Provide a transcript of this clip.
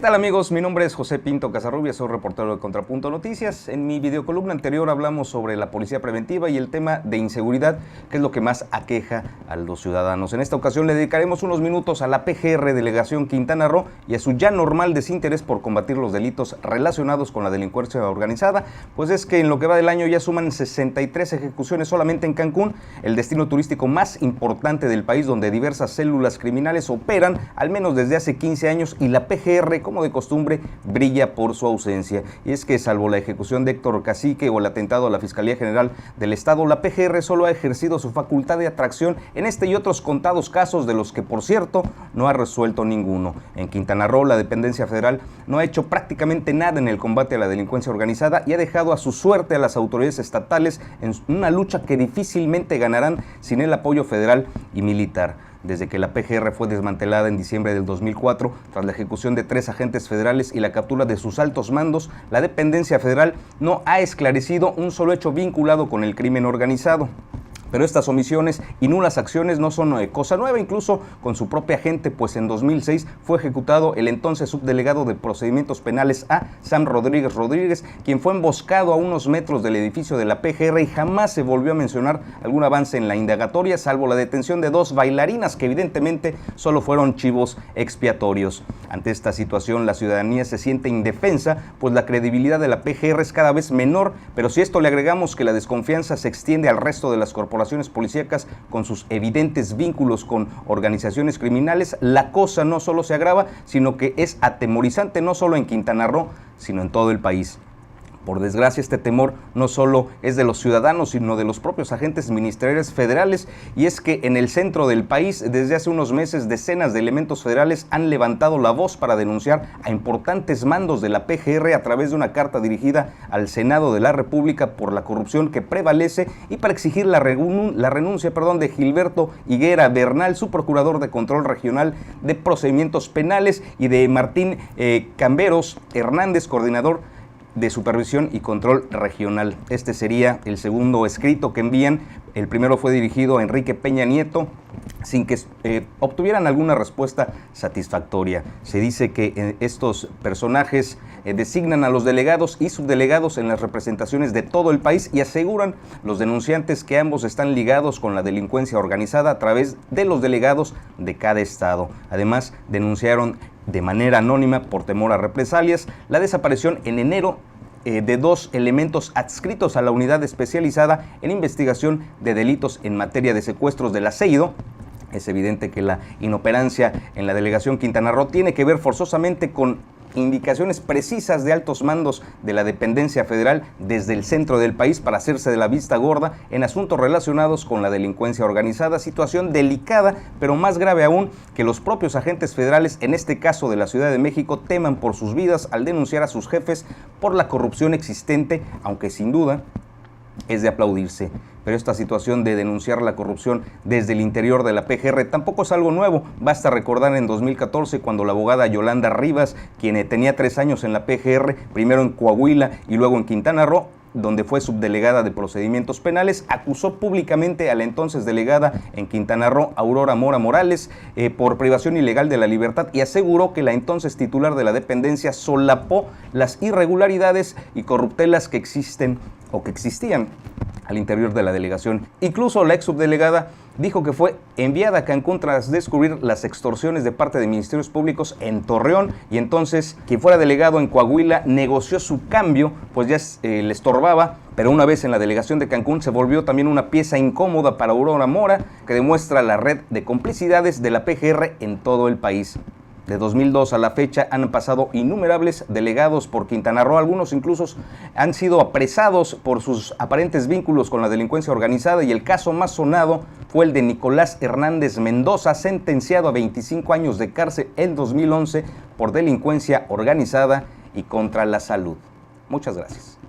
tal amigos? Mi nombre es José Pinto Casarrubias, soy reportero de Contrapunto Noticias. En mi videocolumna anterior hablamos sobre la policía preventiva y el tema de inseguridad, que es lo que más aqueja a los ciudadanos. En esta ocasión le dedicaremos unos minutos a la PGR Delegación Quintana Roo y a su ya normal desinterés por combatir los delitos relacionados con la delincuencia organizada, pues es que en lo que va del año ya suman 63 ejecuciones solamente en Cancún, el destino turístico más importante del país, donde diversas células criminales operan al menos desde hace 15 años y la PGR, como de costumbre, brilla por su ausencia. Y es que salvo la ejecución de Héctor Cacique o el atentado a la Fiscalía General del Estado, la PGR solo ha ejercido su facultad de atracción en este y otros contados casos, de los que, por cierto, no ha resuelto ninguno. En Quintana Roo, la dependencia federal no ha hecho prácticamente nada en el combate a la delincuencia organizada y ha dejado a su suerte a las autoridades estatales en una lucha que difícilmente ganarán sin el apoyo federal y militar. Desde que la PGR fue desmantelada en diciembre del 2004, tras la ejecución de 3 agentes federales y la captura de sus altos mandos, la dependencia federal no ha esclarecido un solo hecho vinculado con el crimen organizado. Pero estas omisiones y nulas acciones no son cosa nueva, incluso con su propia gente, pues en 2006 fue ejecutado el entonces subdelegado de Procedimientos Penales A, Sam Rodríguez, quien fue emboscado a unos metros del edificio de la PGR y jamás se volvió a mencionar algún avance en la indagatoria, salvo la detención de 2 bailarinas que evidentemente solo fueron chivos expiatorios. Ante esta situación, la ciudadanía se siente indefensa, pues la credibilidad de la PGR es cada vez menor, pero si esto le agregamos que la desconfianza se extiende al resto de las corporaciones policíacas con sus evidentes vínculos con organizaciones criminales, la cosa no solo se agrava, sino que es atemorizante no solo en Quintana Roo, sino en todo el país. Por desgracia, este temor no solo es de los ciudadanos, sino de los propios agentes ministeriales federales, y es que en el centro del país, desde hace unos meses, decenas de elementos federales han levantado la voz para denunciar a importantes mandos de la PGR a través de una carta dirigida al Senado de la República por la corrupción que prevalece y para exigir la renuncia de Gilberto Higuera Bernal, su procurador de Control Regional de Procedimientos Penales, y de Martín Camberos Hernández, coordinador de Supervisión y Control Regional. Este sería el segundo escrito que envían. El primero fue dirigido a Enrique Peña Nieto, sin que obtuvieran alguna respuesta satisfactoria. Se dice que estos personajes designan a los delegados y subdelegados en las representaciones de todo el país y aseguran los denunciantes que ambos están ligados con la delincuencia organizada a través de los delegados de cada estado. Además, denunciaron de manera anónima, por temor a represalias, la desaparición en enero de 2 elementos adscritos a la unidad especializada en investigación de delitos en materia de secuestros del Aceido. Es evidente que la inoperancia en la delegación Quintana Roo tiene que ver forzosamente con indicaciones precisas de altos mandos de la dependencia federal desde el centro del país para hacerse de la vista gorda en asuntos relacionados con la delincuencia organizada, situación delicada, pero más grave aún que los propios agentes federales, en este caso de la Ciudad de México, teman por sus vidas al denunciar a sus jefes por la corrupción existente, aunque sin duda es de aplaudirse. Pero esta situación de denunciar la corrupción desde el interior de la PGR tampoco es algo nuevo. Basta recordar en 2014 cuando la abogada Yolanda Rivas, quien tenía 3 años en la PGR, primero en Coahuila y luego en Quintana Roo, donde fue subdelegada de Procedimientos Penales, acusó públicamente a la entonces delegada en Quintana Roo, Aurora Mora Morales, por privación ilegal de la libertad, y aseguró que la entonces titular de la dependencia solapó las irregularidades y corruptelas que existen o que existían al interior de la delegación. Incluso la ex subdelegada dijo que fue enviada a Cancún tras descubrir las extorsiones de parte de ministerios públicos en Torreón, y entonces quien fuera delegado en Coahuila negoció su cambio, pues ya le estorbaba, pero una vez en la delegación de Cancún se volvió también una pieza incómoda para Aurora Mora, que demuestra la red de complicidades de la PGR en todo el país. De 2002 a la fecha han pasado innumerables delegados por Quintana Roo, algunos incluso han sido apresados por sus aparentes vínculos con la delincuencia organizada, y el caso más sonado fue el de Nicolás Hernández Mendoza, sentenciado a 25 años de cárcel en 2011 por delincuencia organizada y contra la salud. Muchas gracias.